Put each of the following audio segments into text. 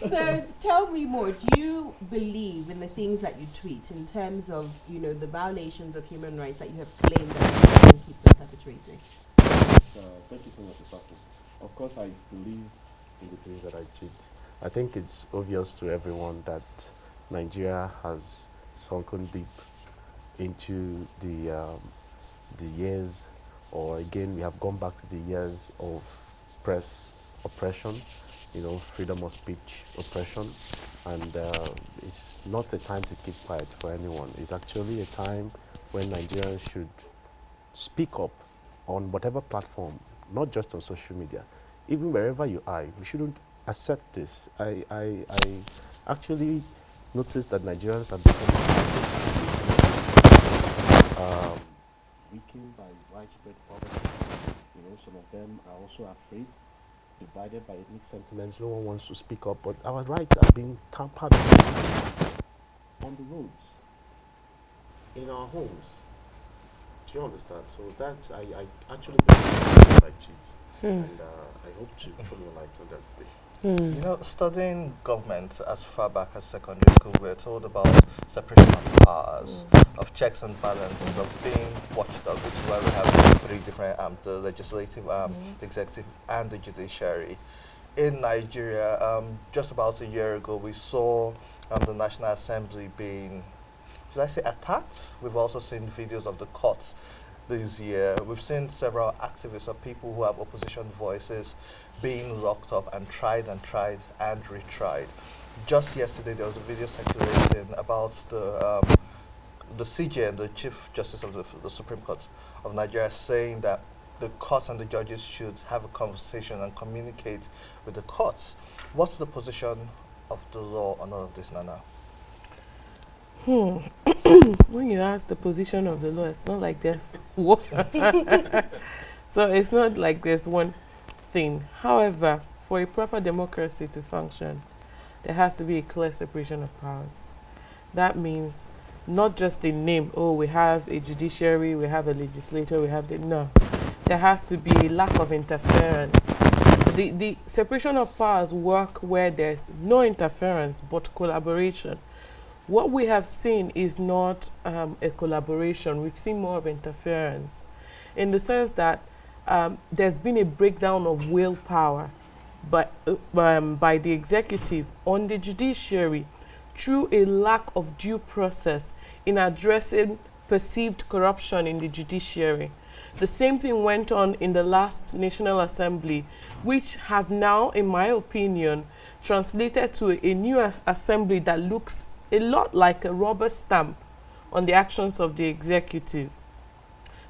So tell me more. Do you believe in the things that you tweet in terms of, the violations of human rights that you have claimed that the government keeps on perpetrating? Thank you so much, Osasu. Of course, I believe in the things that I tweet. I think it's obvious to everyone that Nigeria has sunken deep into the years, or again, we have gone back to the years of press oppression, freedom of speech oppression, and it's not a time to keep quiet for anyone. It's actually a time when Nigerians should speak up on whatever platform, not just on social media, even wherever you are. We shouldn't accept this. I actually noticed that Nigerians are becoming weakened by widespread poverty. Some of them are also afraid, divided by ethnic sentiments. No one wants to speak up, but our rights are being tampered with on the roads, in our homes. Do you understand? So that's, I actually think I cheat. And I hope to throw more light on that. Studying government as far back as secondary school, we're told about separation of powers, of checks and balances, of being watchdog, which is why we have three different the legislative arm, the executive, and the judiciary. In Nigeria, just about a year ago, we saw the National Assembly being, should I say, attacked. We've also seen videos of the courts this year. We've seen several activists or people who have opposition voices being locked up and tried and retried. Just yesterday, there was a video circulating about the CJ and the Chief Justice of the Supreme Court of Nigeria saying that the courts and the judges should have a conversation and communicate with the courts. What's the position of the law on all of this, Nana? When you ask the position of the law, it's not like there's one. So it's not like there's one thing. However, for a proper democracy to function, there has to be a clear separation of powers. That means not just a name, we have a judiciary, we have a legislature, no. There has to be a lack of interference. The separation of powers work where there's no interference but collaboration. What we have seen is not a collaboration. We've seen more of interference in the sense that there's been a breakdown of willpower by the executive on the judiciary through a lack of due process in addressing perceived corruption in the judiciary. The same thing went on in the last National Assembly, which have now, in my opinion, translated to a new assembly that looks a lot like a rubber stamp on the actions of the executive.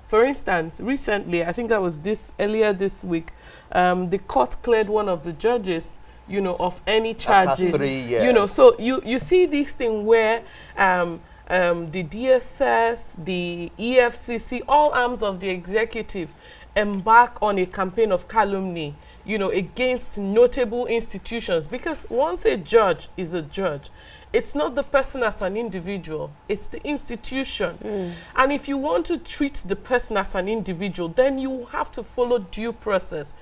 For instance, recently, I think that was earlier this week, the court cleared one of the judges, of any charges. After 3 years. So you see this thing where the DSS, the EFCC, all arms of the executive embark on a campaign of calumny, against notable institutions. Because once a judge is a judge, it's not the person as an individual, it's the institution. And if you want to treat the person as an individual, then you have to follow due process.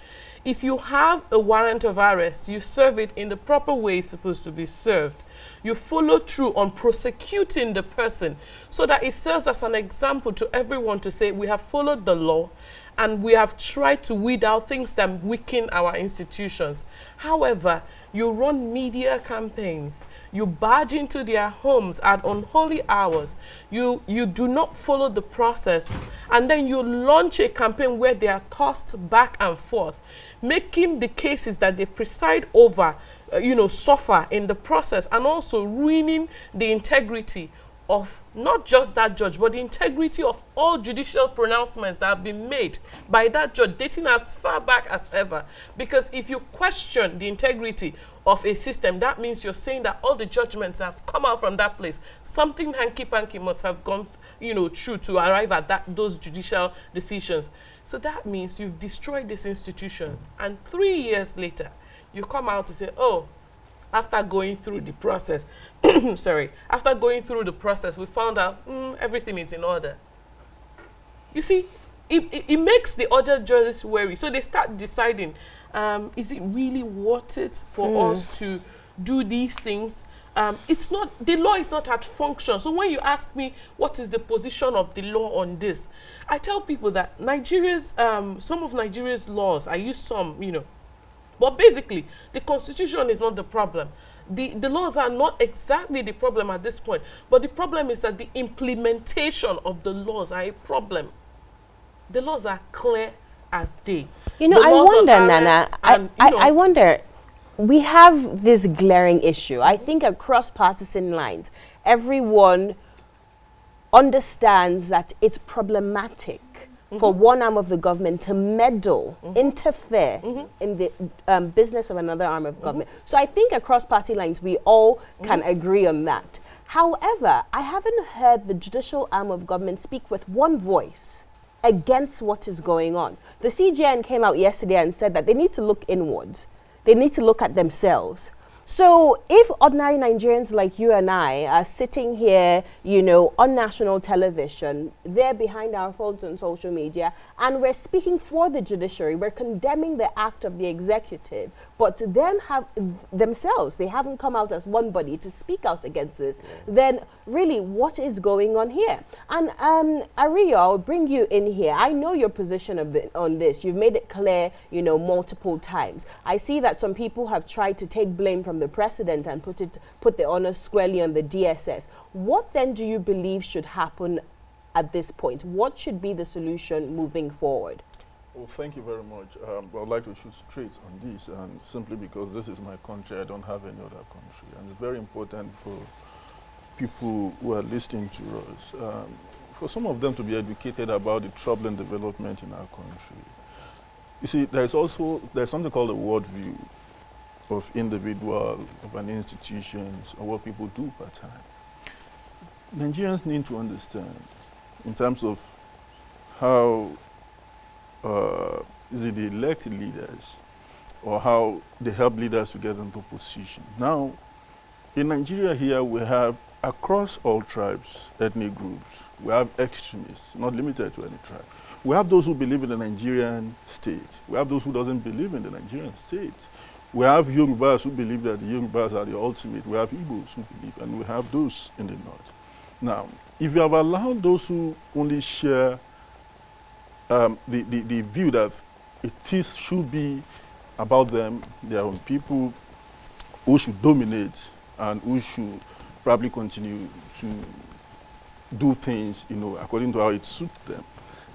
If you have a warrant of arrest, you serve it in the proper way it's supposed to be served. You follow through on prosecuting the person so that it serves as an example to everyone to say we have followed the law and we have tried to weed out things that weaken our institutions. However, you run media campaigns, you barge into their homes at unholy hours, you do not follow the process, and then you launch a campaign where they are tossed back and forth, making the cases that they preside over, suffer in the process, and also ruining the integrity of not just that judge, but the integrity of all judicial pronouncements that have been made by that judge, dating as far back as ever. Because if you question the integrity of a system, that means you're saying that all the judgments have come out from that place. Something hanky-panky must have gone, through to arrive at those judicial decisions. So that means you've destroyed this institution. And 3 years later, you come out to say, after going through the process, after going through the process, we found out everything is in order. You see, it makes the other judges wary. So they start deciding, is it really worth it for us do these things. It's not, the law is not at function. So when you ask me what is the position of the law on this, I tell people that Nigeria's, some of Nigeria's laws, I use some, you know, but basically the constitution is not the problem. The laws are not exactly the problem at this point, but the problem is that the implementation of the laws are a problem. The laws are clear as day. You know, The I laws on wonder, Nana, arrest and, you know, I wonder, we have this glaring issue. I think across partisan lines, everyone understands that it's problematic for one arm of the government to meddle, interfere in the business of another arm of government. So I think across party lines, we all can agree on that. However, I haven't heard the judicial arm of government speak with one voice against what is going on. The CJN came out yesterday and said that they need to look inwards. They need to look at themselves. So if ordinary Nigerians like you and I are sitting here, you know, on national television, they're behind our phones on social media, and we're speaking for the judiciary, we're condemning the act of the executive, but them have themselves, they haven't come out as one body to speak out against this, then really what is going on here? And Ariyo, I'll bring you in here. I know your position on this. You've made it clear, you know, multiple times. I see that some people have tried to take blame from the president and put the honor squarely on the DSS. What then do you believe should happen at this point? What should be the solution moving forward? Well, thank you very much. I'd like to shoot straight on this, and simply because this is my country, I don't have any other country. And it's very important for people who are listening to us, for some of them to be educated about the troubling development in our country. You see, there's something called a worldview of individual, of an institutions, or what people do per time. Nigerians need to understand, in terms of how is it the elected leaders, or how they help leaders to get into position. Now, in Nigeria here, we have, across all tribes, ethnic groups, we have extremists, not limited to any tribe. We have those who believe in the Nigerian state. We have those who doesn't believe in the Nigerian state. We have Yorubas who believe that the Yorubas are the ultimate. We have Igbos who believe, and we have those in the north. Now, if you have allowed those who only share the view that it should be about them, their own people, who should dominate and who should probably continue to do things, you know, according to how it suits them,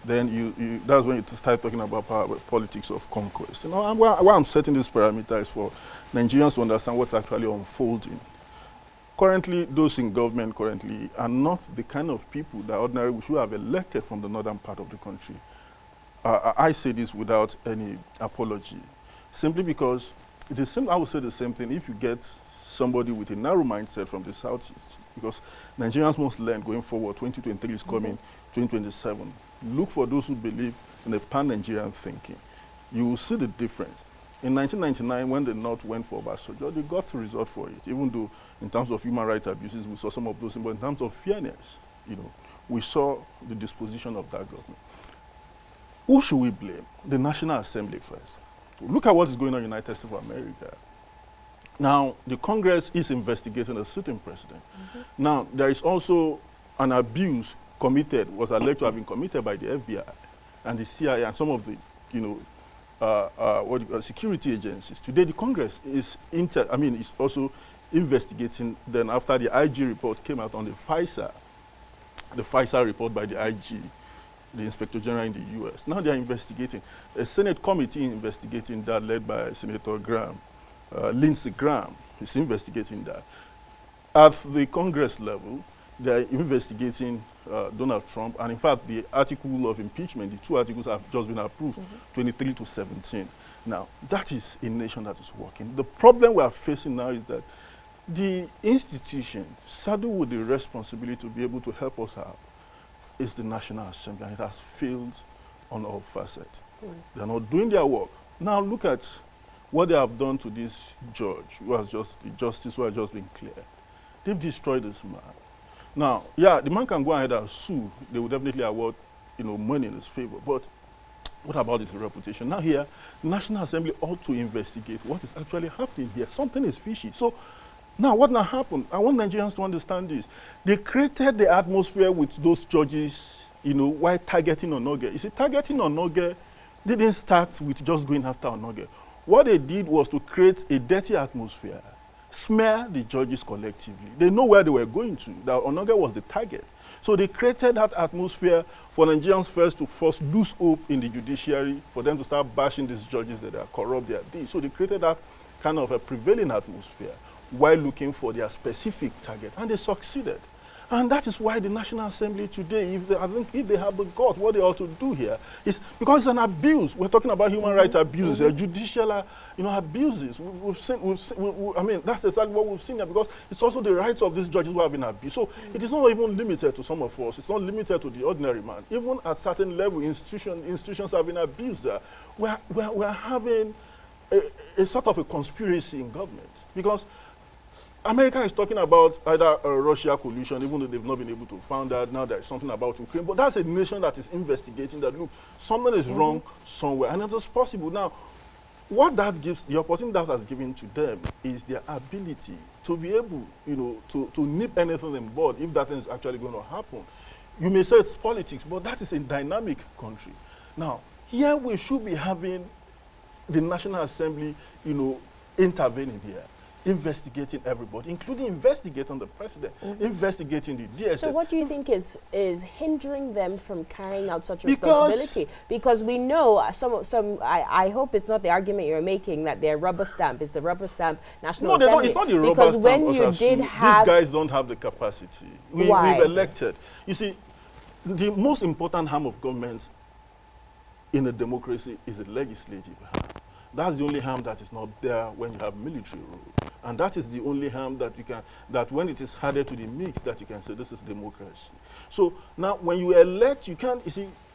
then that's when you start talking about politics of conquest. You know, why I'm setting these parameters for Nigerians to understand what's actually unfolding. Currently, those in government currently are not the kind of people that ordinarily we should have elected from the northern part of the country. I say this without any apology, simply because I would say the same thing if you get somebody with a narrow mindset from the southeast, because Nigerians must learn going forward. 2023 is coming, 2027. Look for those who believe in a pan-Nigerian thinking. You will see the difference. In 1999, when the North went for Osasu, they got to resort for it, even though in terms of human rights abuses, we saw some of those, but in terms of fairness, you know, we saw the disposition of that government. Who should we blame? The National Assembly first. Look at what is going on in the United States of America. Now, the Congress is investigating a sitting president. Now, there is also an abuse was alleged to have been committed by the FBI and the CIA and some of the, you know, security agencies. Today, the Congress is also investigating. Then, after the IG report came out on the FISA report by the IG, the Inspector General in the U.S. Now they are investigating. A Senate committee investigating that, led by Senator Lindsey Graham, is investigating that. At the Congress level, they are investigating Donald Trump, and in fact, the article of impeachment, the two articles have just been approved, 23 to 17. Now, that is a nation that is working. The problem we are facing now is that the institution, saddled with the responsibility to be able to help us out, is the National Assembly, and it has failed on all facets. They are not doing their work. Now look at what they have done to this judge, the justice who has just been cleared. They've destroyed this man. Now, yeah, the man can go ahead and sue. They will definitely award, you know, money in his favor. But What about its reputation? Now here, National Assembly ought to investigate what is actually happening here. Something is fishy. So now what now happened? I want Nigerians to understand this. They created the atmosphere with those judges, you know, while targeting Onoge. You see, targeting Onoge didn't start with just going after Onoge. What they did was to create a dirty atmosphere, smear the judges collectively. They know where they were going to, that Onoge was the target. So they created that atmosphere for Nigerians first lose hope in the judiciary, for them to start bashing these judges that are corrupt, they are this. So they created that kind of a prevailing atmosphere while looking for their specific target, and they succeeded. And that is why the National Assembly today, I think if they have the gut, what they ought to do here is, because it's an abuse. We're talking about human rights abuses, judicial, abuses. I mean, that's exactly what we've seen here, because it's also the rights of these judges who have been abused. So it is not even limited to some of us. It's not limited to the ordinary man. Even at certain level, institutions have been abused there. We're having a sort of a conspiracy in government, because America is talking about either Russia collusion, even though they've not been able to find out. Now there's something about Ukraine. But that's a nation that is investigating that, look, something is wrong somewhere. And it is possible. Now, what that gives, the opportunity that has given to them is their ability to be able, to nip anything in bud if that thing is actually going to happen. You may say it's politics, but that is a dynamic country. Now, here we should be having the National Assembly, intervening here, investigating everybody, including investigating the president, investigating the DSS. So what do you think is hindering them from carrying out such responsibility? Because we know I hope it's not the argument you're making that they're rubber stamp. It's the rubber stamp National Assembly. No, it's not the rubber because stamp. When you Osasu, did have, these guys don't have the capacity. Why? We've elected. You see, the most important arm of government in a democracy is the legislative arm. That's the only arm that is not there when you have military rule. And that is the only harm that when it is added to the mix, that you can say this is democracy. So now when you elect,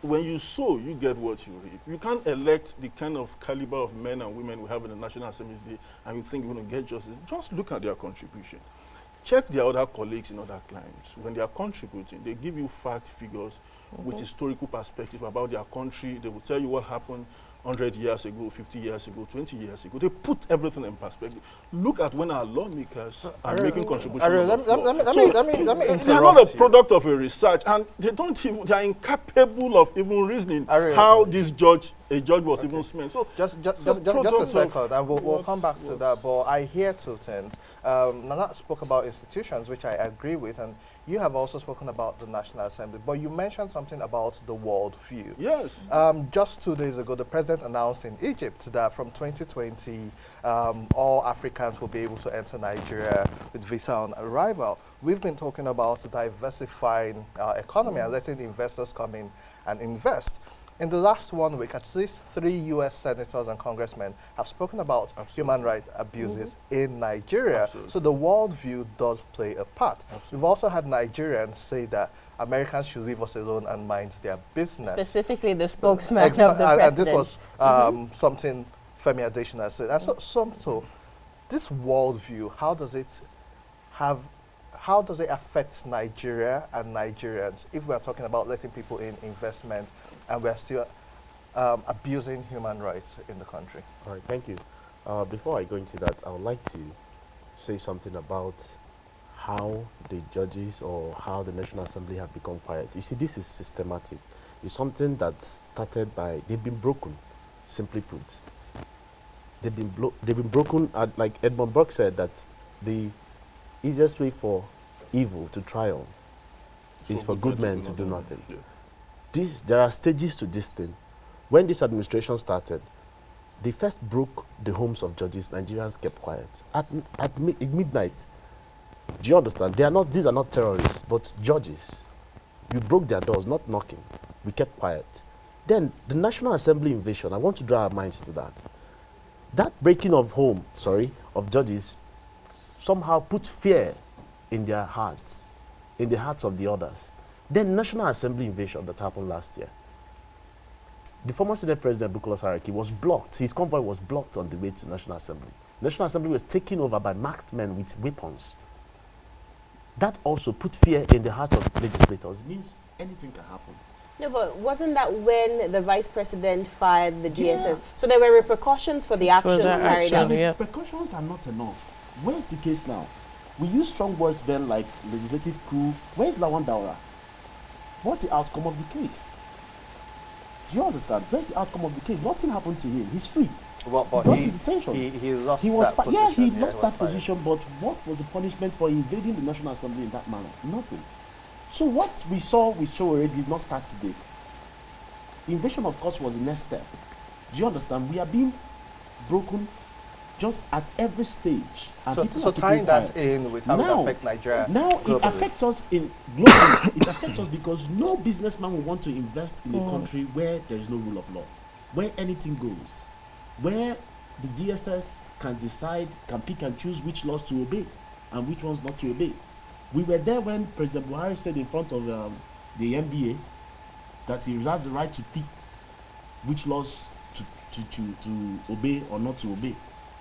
when you sow, you get what you reap. You can't elect the kind of caliber of men and women we have in the National Assembly today and you think you're going to get justice. Just look at their contribution. Check their other colleagues in other climes. When they are contributing, they give you fact figures with historical perspective about their country. They will tell you what happened 100 years ago, 50 years ago, 20 years ago. They put everything in perspective. Look at when our lawmakers are making contributions. Let me interrupt. They are not a product of a research, and they are incapable of even reasoning how a judge was even smelled. So just a second, and we'll come back to that. But I hear two things. Nana spoke about institutions, which I agree with, and you have also spoken about the National Assembly, but you mentioned something about the world view. Yes. Just 2 days ago, the president announced in Egypt that from 2020, all Africans will be able to enter Nigeria with visa on arrival. We've been talking about diversifying our economy and letting investors come in and invest. In the last 1 week, at least 3 U.S. senators and congressmen have spoken about human rights abuses in Nigeria. Absolutely. So the worldview does play a part. Absolutely. We've also had Nigerians say that Americans should leave us alone and mind their business. Specifically the spokesman of the president. And this was something Femi Adesina said. And so Somto, this worldview, how does it affect Nigeria and Nigerians if we are talking about letting people in investment and we're still abusing human rights in the country? All right, thank you. Before I go into that, I would like to say something about how the judges or how the National Assembly have become quiet. You see, this is systematic. It's something that started by, they've been broken, simply put. They've been broken, like Edmund Burke said, that the easiest way for evil to triumph is for good men to do nothing. Yeah. There are stages to this thing. When this administration started, they first broke the homes of judges. Nigerians kept quiet. At midnight, do you understand? These are not terrorists, but judges. You broke their doors, not knocking. We kept quiet. Then the National Assembly invasion, I want to draw our minds to that. That breaking of judges, somehow put fear in their hearts, in the hearts of the others. Then National Assembly invasion that happened last year. The former Senate President Bukola Saraki was blocked. His convoy was blocked on the way to National Assembly. National Assembly was taken over by masked men with weapons. That also put fear in the hearts of legislators. It means anything can happen. No, but wasn't that when the vice president fired the DSS? Yeah. So there were repercussions for the actions the carried action, out. yes. Precautions are not enough. Where's the case now? We use strong words then like legislative coup. Where's Lawan Daura? What's the outcome of the case? Do you understand? Where's the outcome of the case? Nothing happened to him. He's free. Well, but He's not in detention. he lost He was that position. yeah, he lost was that fired. position, but what was the punishment for invading the National Assembly in that manner? Nothing. So what we saw with Show did not start today. The invasion of course was the next step. Do you understand? We are being broken just at every stage. And people So are keeping tying that quiet. in with how Now- it affects Nigeria Now globally. it affects us in globally. It affects us because no businessman will want to invest in a country where there is no rule of law, where anything goes, where the DSS can decide, can pick and choose which laws to obey and which ones not to obey. We were there when President Buhari said in front of the NBA that he reserves the right to pick which laws to obey or not to obey.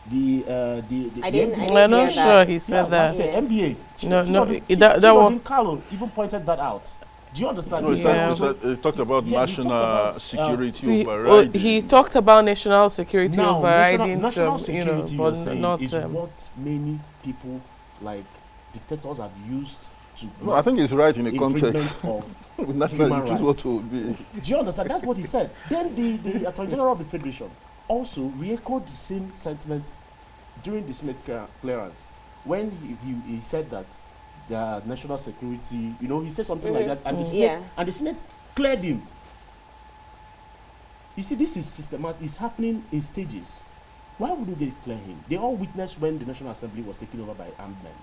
I didn't NBA I'm not hear sure that. he yeah, said that's that. it. NBA. No, no, that That one. Carlo even pointed that out. Do you understand? No, Yeah. he talked about Yeah, he talked national about, security He, overriding. he talked about national security Now, overriding national some, you security, know, you're but saying, not. is what many people like dictators have used to. No, I think he's right in the infringement context. of. With national, human you choose rights. what to obey. Do you understand? That's what he said. Then the Attorney General of the Federation also re-echoed the same sentiment during the Senate clearance when he said that the national security, he said something like that, and the Senate Yes. and the Senate cleared him. You see, this is systematic. It's happening in stages. Why wouldn't they clear him? They all witnessed when the National Assembly was taken over by armed men.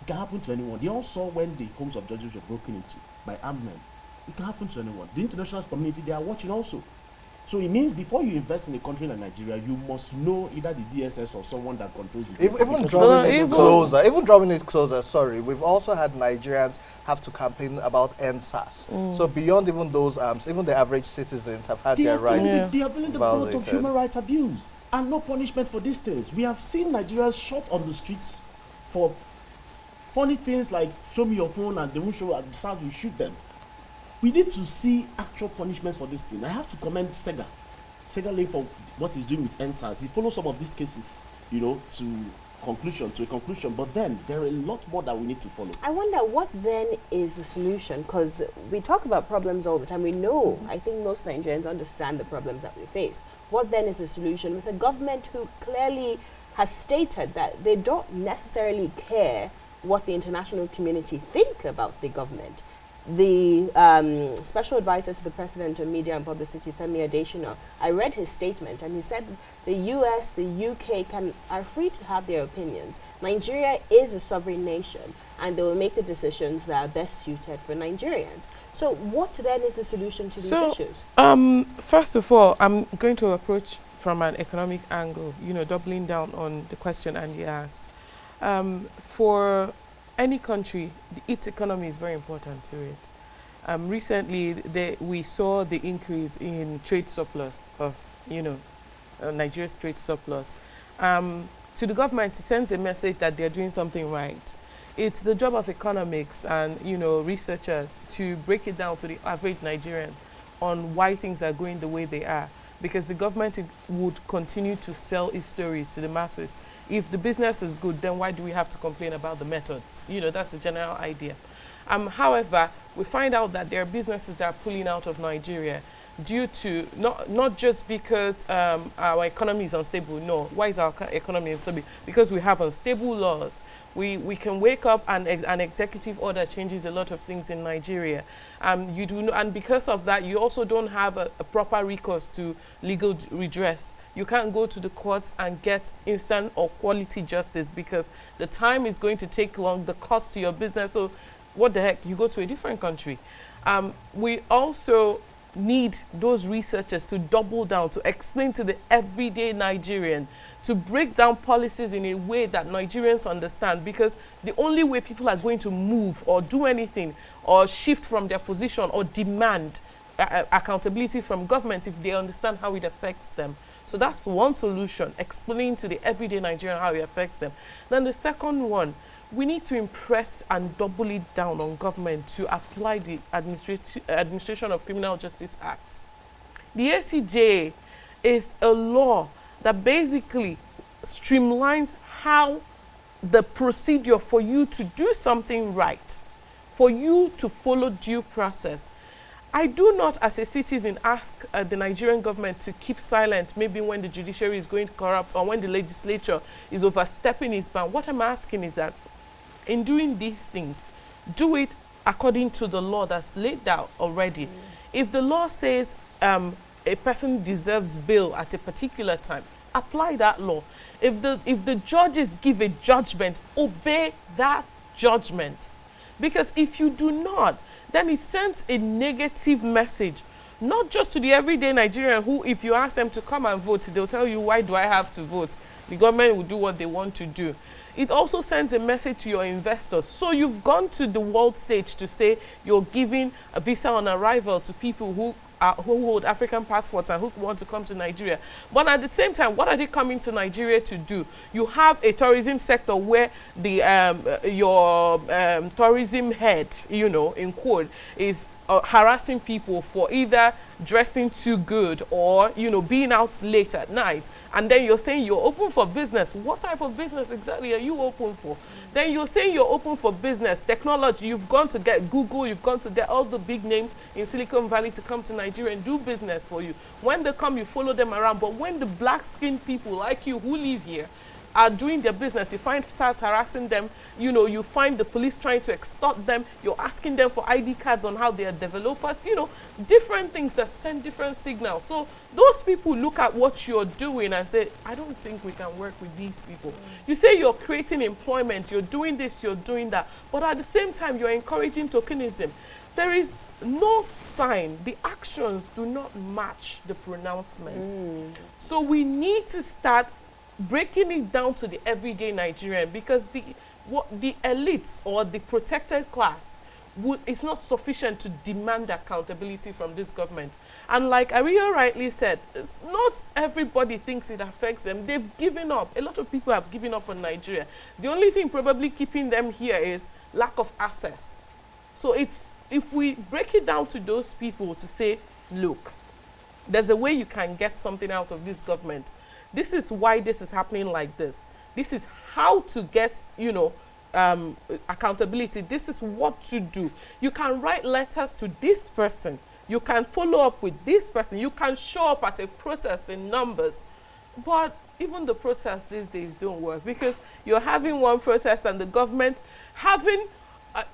It can happen to anyone. They all saw when the homes of judges were broken into by armed men. It can happen to anyone. The international community, they are watching also. So it means before you invest in a country like Nigeria, you must know either the DSS or someone that controls the DSS. Even Because- drawing it closer, sorry, we've also had Nigerians have to campaign about NSAS. So beyond even those arms, even the average citizens have had their rights. They are feeling the brunt of violated. human rights abuse and no punishment for these things. We have seen Nigerians shot on the streets for funny things like show me your phone and they won't show and the SARS will shoot them. We need to see actual punishments for this thing. I have to commend Sega Lane for what he's doing with NSAS. He follows some of these cases, to a conclusion. But then there are a lot more that we need to follow. I wonder what then is the solution, because we talk about problems all the time. We know, I think most Nigerians understand the problems that we face. What then is the solution with a government who clearly has stated that they don't necessarily care what the international community think about the government? The special advisor to the president on media and publicity, Femi Adesina, I read his statement and he said the US, the UK are free to have their opinions. Nigeria is a sovereign nation and they will make the decisions that are best suited for Nigerians. So what then is the solution to these issues? First of all, I'm going to approach from an economic angle, doubling down on the question Andy asked. For any country, its economy is very important to it. Recently, we saw the increase in trade surplus of, Nigeria's trade surplus. To the government, it sends a message that they're doing something right. It's the job of economics and, researchers to break it down to the average Nigerian on why things are going the way they are. Because the government would continue to sell its stories to the masses. If the business is good, then why do we have to complain about the methods? That's the general idea. However, we find out that there are businesses that are pulling out of Nigeria due to, not just because our economy is unstable. No. Why is our economy unstable? Because we have unstable laws. We can wake up and an executive order changes a lot of things in Nigeria. And because of that, you also don't have a proper recourse to legal redress. You can't go to the courts and get instant or quality justice because the time is going to take long, the cost to your business. So what the heck, you go to a different country. We also need those researchers to double down, to explain to the everyday Nigerian, to break down policies in a way that Nigerians understand, because the only way people are going to move or do anything or shift from their position or demand accountability from government if they understand how it affects them. So that's one solution, explaining to the everyday Nigerian how it affects them. Then the second one, we need to impress and double it down on government to apply the Administration of Criminal Justice Act. The ACJ is a law that basically streamlines how the procedure for you to do something right, for you to follow due process. I do not, as a citizen, ask the Nigerian government to keep silent, maybe when the judiciary is going corrupt or when the legislature is overstepping its bound. What I'm asking is that in doing these things, do it according to the law that's laid out already. If the law says a person deserves bail at a particular time, apply that law. If the judges give a judgment, obey that judgment. Because if you do not, then it sends a negative message, not just to the everyday Nigerian who, if you ask them to come and vote, they'll tell you, why do I have to vote? The government will do what they want to do. It also sends a message to your investors. So you've gone to the world stage to say you're giving a visa on arrival to people who hold African passports and who want to come to Nigeria. But at the same time, what are they coming to Nigeria to do? You have a tourism sector where the your tourism head, you know, in quote, is harassing people for either dressing too good or, you know, being out late at night. And then you're saying you're open for business. What type of business exactly are you open for? Then you're saying you're open for business, technology. You've gone to get Google, you've gone to get all the big names in Silicon Valley to come to Nigeria and do business for you. When they come, you follow them around. But when the black-skinned people like you who live here are doing their business, you find SARS harassing them, you know, you find the police trying to extort them, you're asking them for ID cards on how they are developers, you know, different things that send different signals. So those people look at what you're doing and say, I don't think we can work with these people. You say you're creating employment, you're doing this, you're doing that, but at the same time, you're encouraging tokenism. There is no sign, the actions do not match the pronouncements. So we need to start breaking it down to the everyday Nigerian, because the elites or the protected class it's not sufficient to demand accountability from this government. And like Ariyo rightly said, it's not everybody thinks it affects them. They've given up. A lot of people have given up on Nigeria. The only thing probably keeping them here is lack of access. So it's, if we break it down to those people to say, look, there's a way you can get something out of this government. This is why this is happening like this. This is how to get, you know, accountability. This is what to do. You can write letters to this person. You can follow up with this person. You can show up at a protest in numbers. But even the protests these days don't work, because you're having one protest and the government having,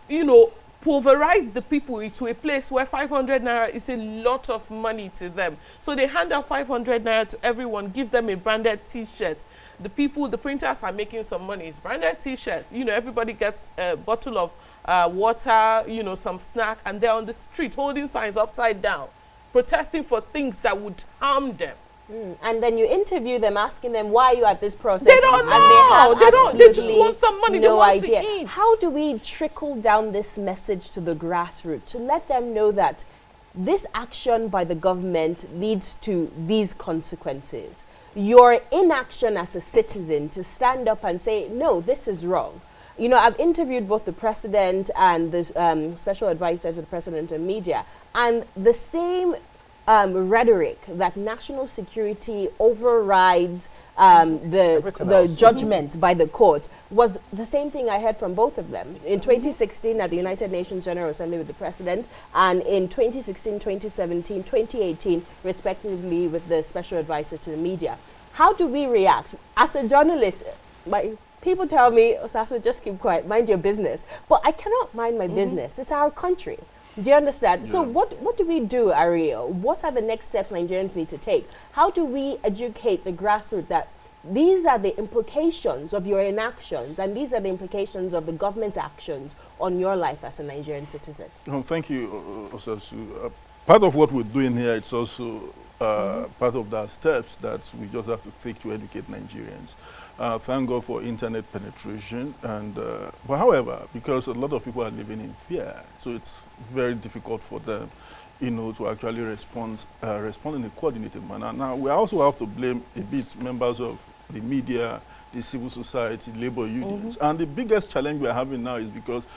you know, pulverize the people into a place where 500 naira is a lot of money to them. So they hand out 500 naira to everyone, give them a branded t-shirt. The people, the printers are making some money. It's branded t-shirt. You know, everybody gets a bottle of water, you know, some snack, and they're on the street holding signs upside down, protesting for things that would harm them. And then you interview them, asking them why you at this process. They don't know. They just want some money. No they want idea. to eat. How do we trickle down this message to the grassroots to let them know that this action by the government leads to these consequences? Your inaction as a citizen to stand up and say, no, this is wrong. You know, I've interviewed both the president and the special advisor to the president and media, and the same rhetoric that national security overrides the judgment by the court was the same thing I heard from both of them. In 2016 at the United Nations General Assembly with the president, and in 2016, 2017, 2018, respectively with the special advisor to the media. How do we react? As a journalist, people tell me, Osasu, just keep quiet, mind your business. But I cannot mind my business. It's our country. Do you understand? Yeah. So what do we do, Ariyo? What are the next steps Nigerians need to take? How do we educate the grassroots that these are the implications of your inactions and these are the implications of the government's actions on your life as a Nigerian citizen? Thank you, Osasu. Part of what we're doing here, it's also part of the steps that we just have to take to educate Nigerians. Thank God for internet penetration, and but however, because a lot of people are living in fear, so it's very difficult for them, you know, to actually respond in a coordinated manner. Now, we also have to blame a bit members of the media the civil society, labor unions. And the biggest challenge we're having now is because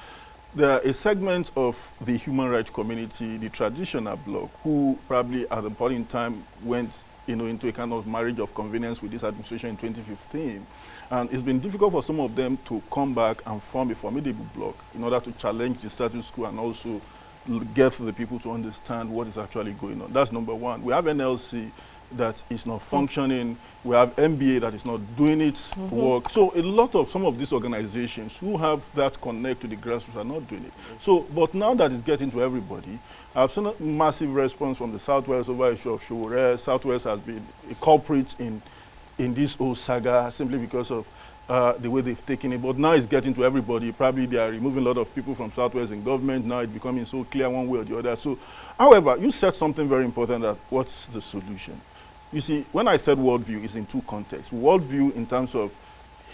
there are a segment of the human rights community, the traditional bloc, who probably at a point in time went into a kind of marriage of convenience with this administration in 2015. And it's been difficult for some of them to come back and form a formidable bloc in order to challenge the status quo and also get the people to understand what is actually going on. That's number one. We have NLC that is not functioning. We have MBA that is not doing its work. So a lot of some of these organizations who have that connect to the grassroots are not doing it. So, but now that it's getting to everybody, I've seen a massive response from the Southwest over issue of Showore. Southwest has been a culprit in this whole saga simply because of the way they've taken it. But now it's getting to everybody. Probably they are removing a lot of people from Southwest in government. Now it's becoming so clear one way or the other. So, however, you said something very important, that what's the solution? You see, when I said worldview, it's in two contexts. Worldview in terms of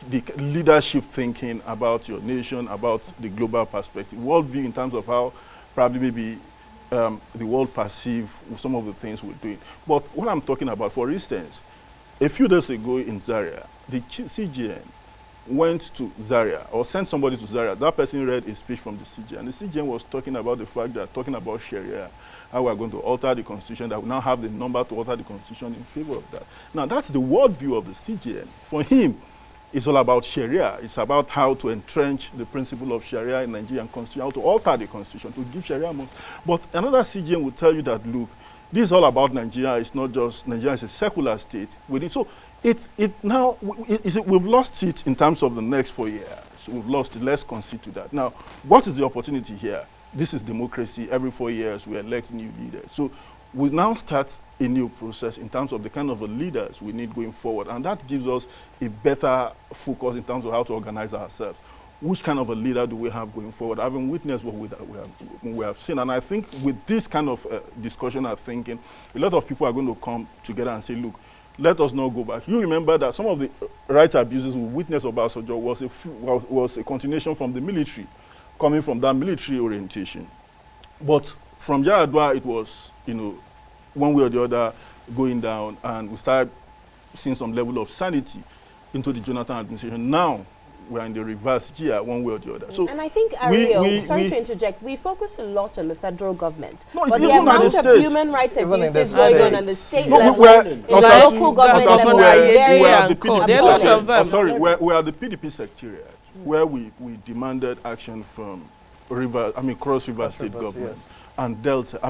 the leadership thinking about your nation, about the global perspective. Worldview in terms of how probably maybe the world perceive some of the things we're doing. But what I'm talking about, for instance, a few days ago in Zaria, the CGN went to Zaria or sent somebody to Zaria. That person read a speech from the CGN. And the CGN was talking about the fact that talking about Sharia, how we're going to alter the constitution, that we now have the number to alter the constitution in favor of that. Now, that's the worldview of the CGN. For him, it's all about Sharia. It's about how to entrench the principle of Sharia in Nigerian constitution, how to alter the constitution, to give Sharia more. But another CGN will tell you that, look, this is all about Nigeria. It's not just Nigeria is a secular state. So we've lost it in terms of the next 4 years. So we've lost it. Let's concede to that. Now, what is the opportunity here? This is democracy. Every 4 years, we elect new leaders. So we now start a new process in terms of the kind of leaders we need going forward. And that gives us a better focus in terms of how to organize ourselves. Which kind of a leader do we have going forward? Having witnessed what we have seen. And I think with this kind of discussion and thinking, a lot of people are going to come together and say, look, let us not go back. You remember that some of the rights abuses we witnessed about Sojo was a continuation from the military, coming from that military orientation. But from Yaradua, it was, one way or the other going down, and we started seeing some level of sanity into the Jonathan administration. Now, we're in the reverse gear, one way or the other. So and I think, Ariyo, sorry to interject, we focus a lot on the federal government. No, but the amount of human rights abuses going on at the state level, in the local government level, we are the PDP secretariat, where we demanded action from Cross River State government and Delta,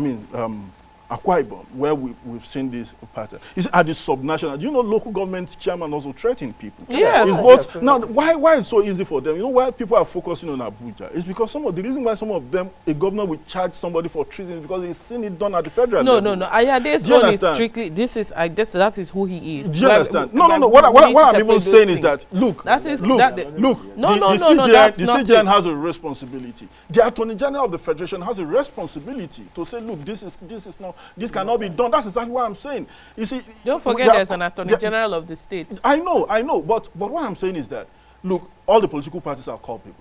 Akwa Ibom, where we've seen this pattern. It's at the subnational. Do you know local government chairman also threatening people? Yes. Now, why it's so easy for them? You know why people are focusing on Abuja? It's because the reason why some of them, a governor will charge somebody for treason is because he's seen it done at the federal level. No. Ayade's one is strictly, that is who he is. Do you understand? No. What I'm even saying is that, the CGN has a responsibility. The Attorney General of the Federation has a responsibility to say, look, this cannot be done. That's exactly what I'm saying. You see, don't forget there's an Attorney General of the state. I know. But what I'm saying is that, look, all the political parties are culpable.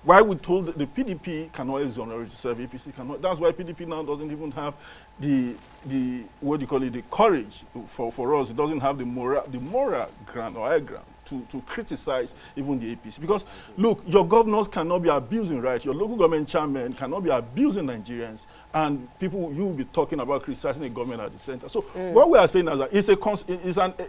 Why we told the PDP cannot exonerate itself, APC cannot. That's why PDP now doesn't even have the courage for us. It doesn't have the moral ground or high ground to criticize even the APC. Because, look, your governors cannot be abusing rights. Your local government chairman cannot be abusing Nigerians. And people, you will be talking about criticizing the government at the center. So what we are saying is that it's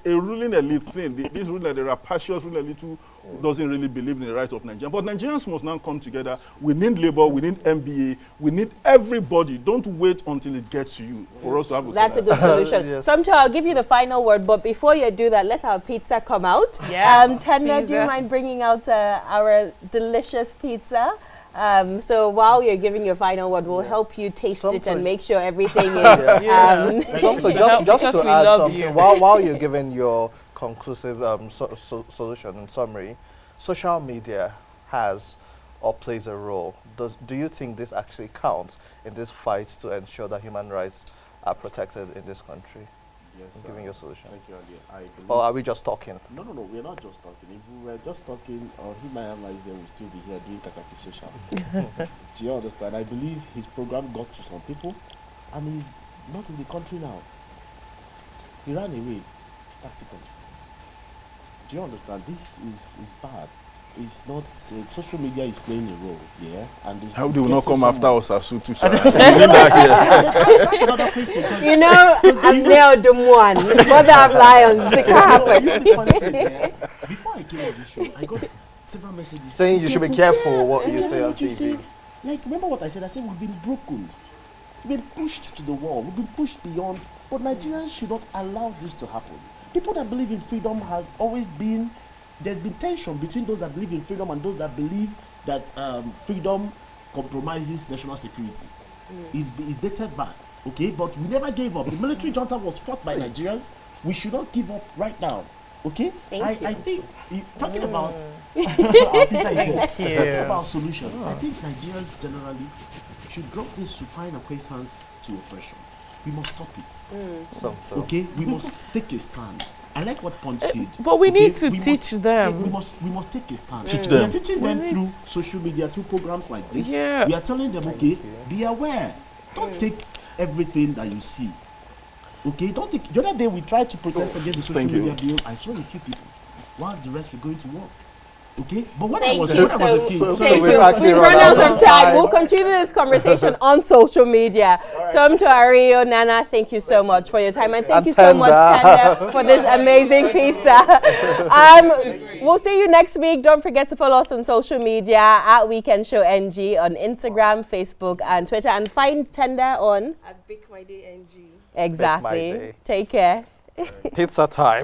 a ruling elite thing. This ruling, the rapacious ruling elite who doesn't really believe in the rights of Nigerians. But Nigerians must now come together. We need labor, we need MBA, we need everybody. Don't wait until it gets to you for us to have a That's a good solution. Somto, I'll give you the final word, but before you do that, let's have pizza come out. Yes, Tenda, do you mind bringing out our delicious pizza? So while you're giving your final word, we'll help you taste it and make sure everything is... So just to add something, while you're giving your conclusive solution and summary, social media has or plays a role. Do you think this actually counts in this fight to ensure that human rights are protected in this country? Yes, giving your solution. Thank you, Ali. Or are we just talking? No, we're not just talking. If we were just talking, he might analyze it, we'll still be here doing Kakaki Social. Do you understand? I believe his program got to some people, and he's not in the country now. He ran away. That's the country. Do you understand? This is bad. It's not, social media is playing a role, yeah? And it's, How it's do we not getting come after someone- Osasu too, sir? We need that here. That's another question. 'cause You know, I'm nailed them one. Mother of lions. It can happen. Before I came on this show, I got several messages Saying you should be careful what you say on what you TV. say. Like, remember what I said? I said we've been broken. We've been pushed to the wall. We've been pushed beyond. But Nigerians should not allow this to happen. People that believe in freedom has always been, there's been tension between those that believe in freedom and those that believe that freedom compromises national security. It's dated back, okay? But we never gave up. The military junta was fought by Nigerians. We should not give up right now, okay? I think, talking about talking about solution, I think Nigerians generally should drop this supine and praise hands to oppression. We must stop it. Somto. Okay, we must take a stand. I like what Punch did. But we okay? need to We teach must them. we must take a stand. Teach We them. are teaching We them need through social media, through programs like this. Yeah. We are telling them, okay, be aware. Don't take everything that you see. Okay, don't take. The other day we tried to protest against the social Thank you. media bill. I saw a few people, while the rest were going to work. Okay, but when Thank I was you. when I was a kid, So Thank we've you. actually We've run run out out of of time. time. We'll continue this conversation on social media. Somto, Ariyo, Nana, thank you so much for your time. And thank And you so much, Tenda. Tenda, for this amazing pizza. We'll see you next week. Don't forget to follow us on social media at Weekend Show NG on Instagram, Facebook, and Twitter. And find Tenda on... At Big My Day NG. Exactly. Day. Take care. Pizza time.